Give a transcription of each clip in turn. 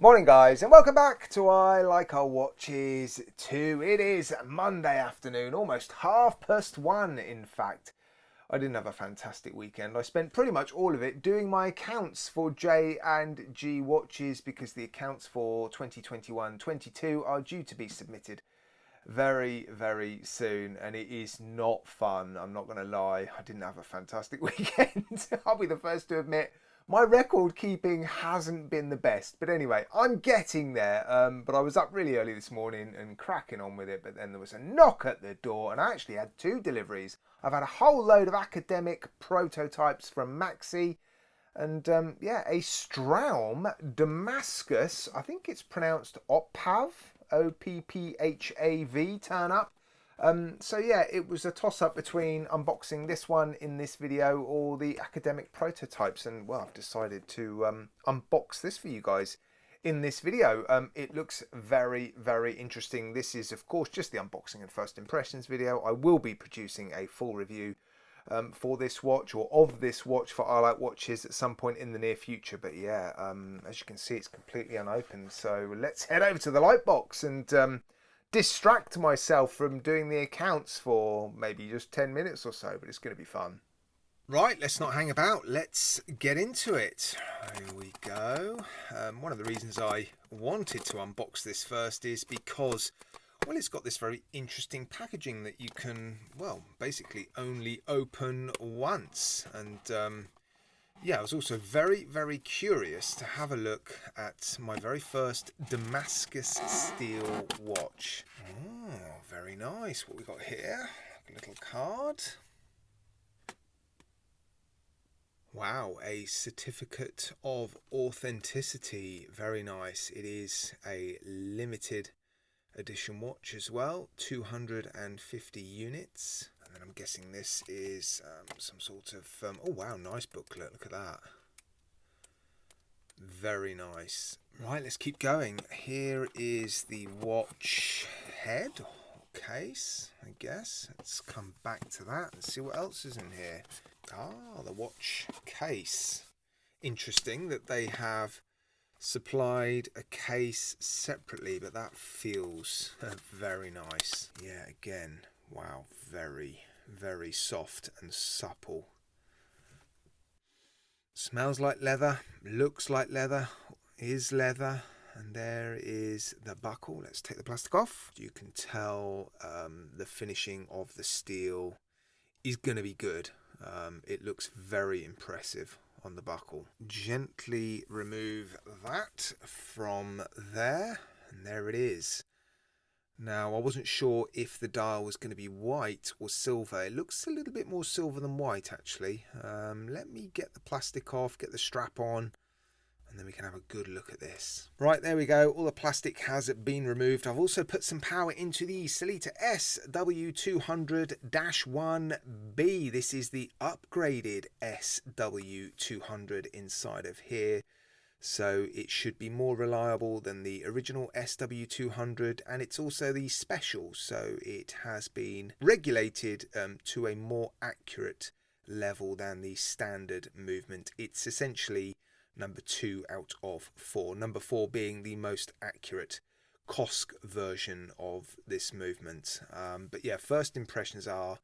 Morning guys, and welcome back to I Like Our Watches 2. It is Monday afternoon, almost 1:30 in fact. I didn't have a fantastic weekend. I spent pretty much all of it doing my accounts for J and G watches because the accounts for 2021-22 are due to be submitted very soon, and it is not fun. I'm not going to lie, I didn't have a fantastic weekend. I'll be the first to admit my record keeping hasn't been the best, but anyway, I'm getting there. But I was up really early this morning and cracking on with it, but then there was a knock at the door and I actually had two deliveries. I've had a whole load of academic prototypes from Maxi and yeah, a Straum Damascus, I think it's pronounced Opphav, Opphav, turn up. So yeah, it was a toss-up between unboxing this one in this video or the academic prototypes, and well, I've decided to unbox this for you guys in this video. It looks very interesting. This is of course just the unboxing and first impressions video. I will be producing a full review for this watch, or of this watch, for I Like Watches at some point in the near future. But yeah, as you can see, it's completely unopened, so let's head over to the light box and distract myself from doing the accounts for maybe just 10 minutes or so, but it's going to be fun. Right, let's not hang about. Let's get into it. Here we go. One of the reasons I wanted to unbox this first is because, well, it's got this very interesting packaging that you can, well, basically only open once. And yeah, I was also very curious to have a look at my very first Damascus steel watch. Oh, very nice. What we got here? A little card. Wow, a certificate of authenticity. Very nice. It is a limited edition watch as well, 250 units. And then I'm guessing this is some sort of oh wow, nice booklet. Look at that, very nice. Right, let's keep going. Here is the watch head or case, I guess. Let's come back to that and see what else is in here. Ah, the watch case. Interesting that they have supplied a case separately, but that feels very nice. Yeah, again, wow, very soft and supple. Smells like leather, looks like leather, is leather, and there is the buckle. Let's take the plastic off. You can tell the finishing of the steel is going to be good. It looks very impressive on the buckle. Gently remove that from there, and there it is. Now, I wasn't sure if the dial was going to be white or silver. It looks a little bit more silver than white, actually. Let me get the plastic off, get the strap on, and then we can have a good look at this. Right, there we go. All the plastic has been removed. I've also put some power into the Sellita SW200-1B. This is the upgraded SW200 inside of here. So it should be more reliable than the original SW200, and it's also the special, so it has been regulated to a more accurate level than the standard movement. It's essentially number 2 out of 4, number 4 being the most accurate COSC version of this movement. But yeah, first impressions are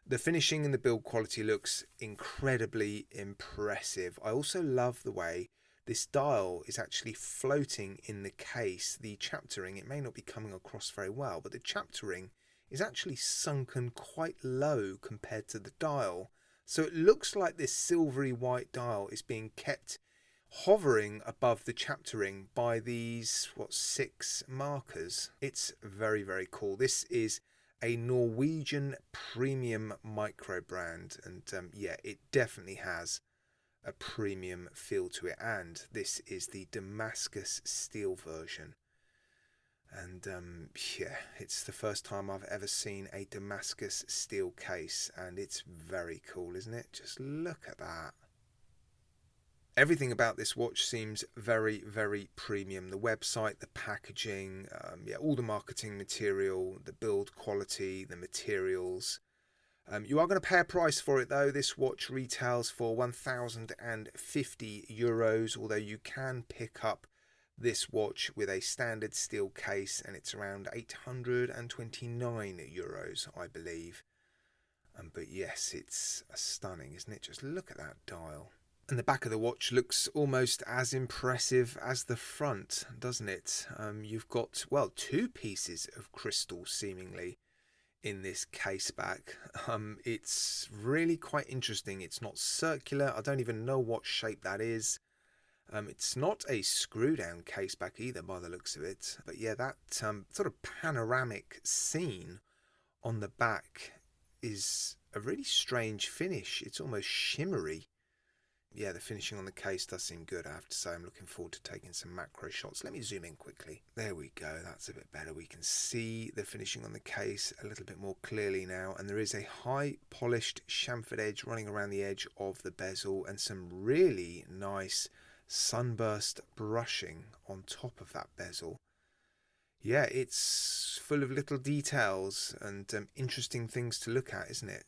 the finishing and the build quality looks incredibly impressive. I also love the way this dial is actually floating in the case. The chaptering, it may not be coming across very well, but the chaptering is actually sunken quite low compared to the dial. So it looks like this silvery white dial is being kept hovering above the chaptering by these, 6 markers. It's very cool. This is a Norwegian premium microbrand, and yeah, it definitely has a premium feel to it, and this is the Damascus steel version. And yeah, it's the first time I've ever seen a Damascus steel case, and it's very cool, isn't it? Just look at that. Everything about this watch seems very premium. The website, the packaging, yeah, all the marketing material, the build quality, the materials. You are going to pay a price for it though. This watch retails for €1,050, although you can pick up this watch with a standard steel case, and it's around €829, I believe. But yes, it's stunning, isn't it? Just look at that dial. And the back of the watch looks almost as impressive as the front, doesn't it? You've got, well, two pieces of crystal seemingly in this case back. It's really quite interesting. It's not circular. I don't even know what shape that is. It's not a screw down case back either by the looks of it. But yeah, that sort of panoramic scene on the back is a really strange finish. It's almost shimmery. Yeah, the finishing on the case does seem good, I have to say. I'm looking forward to taking some macro shots. Let me zoom in quickly. There we go, that's a bit better. We can see the finishing on the case a little bit more clearly now, and there is a high polished chamfered edge running around the edge of the bezel, and some really nice sunburst brushing on top of that bezel. Yeah, it's full of little details and interesting things to look at, isn't it?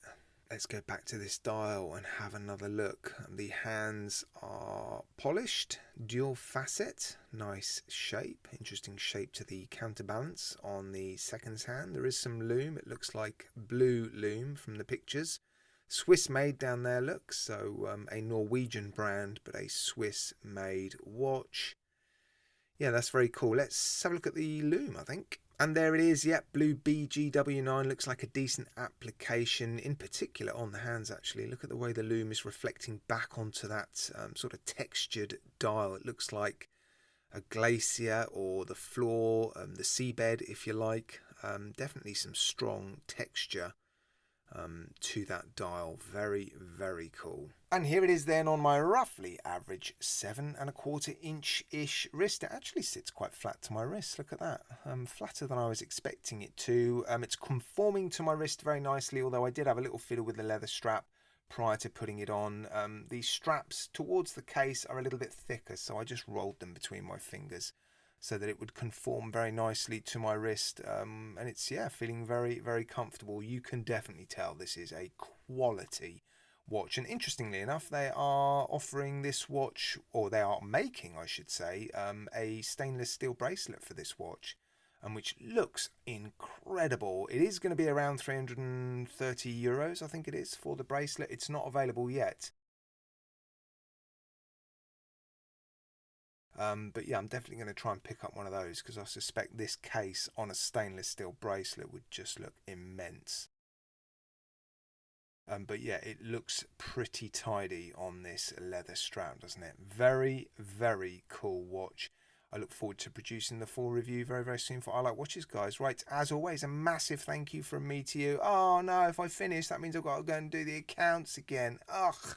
Let's go back to this dial and have another look. The hands are polished, dual facet, nice shape, interesting shape to the counterbalance on the seconds hand. There is some loom, it looks like blue loom from the pictures. Swiss made down there, look, so a Norwegian brand but a Swiss made watch. Yeah, that's very cool. Let's have a look at the loom, I think. And there it is, yep, blue BGW9, looks like a decent application, in particular on the hands actually. Look at the way the loom is reflecting back onto that sort of textured dial. It looks like a glacier or the floor, the seabed if you like. Definitely some strong texture to that dial. Very, very cool. And here it is then on my roughly average 7¼ inch-ish wrist. It actually sits quite flat to my wrist. Look at that. Flatter than I was expecting it to. It's conforming to my wrist very nicely, although I did have a little fiddle with the leather strap prior to putting it on. The straps towards the case are a little bit thicker, so I just rolled them between my fingers so that it would conform very nicely to my wrist, and it's, yeah, feeling very, very comfortable. You can definitely tell this is a quality watch, and interestingly enough, they are offering this watch, or they are making, I should say, a stainless steel bracelet for this watch, which looks incredible. It is going to be around €330, I think it is, for the bracelet. It's not available yet. But yeah, I'm definitely going to try and pick up one of those, because I suspect this case on a stainless steel bracelet would just look immense. But yeah, it looks pretty tidy on this leather strap, doesn't it? Very, very cool watch. I look forward to producing the full review very, very soon for I Like Watches, guys. Right, as always, a massive thank you from me to you. Oh no, if I finish, that means I've got to go and do the accounts again. Ugh.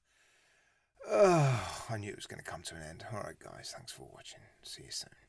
I knew it was going to come to an end. Alright guys, thanks for watching. See you soon.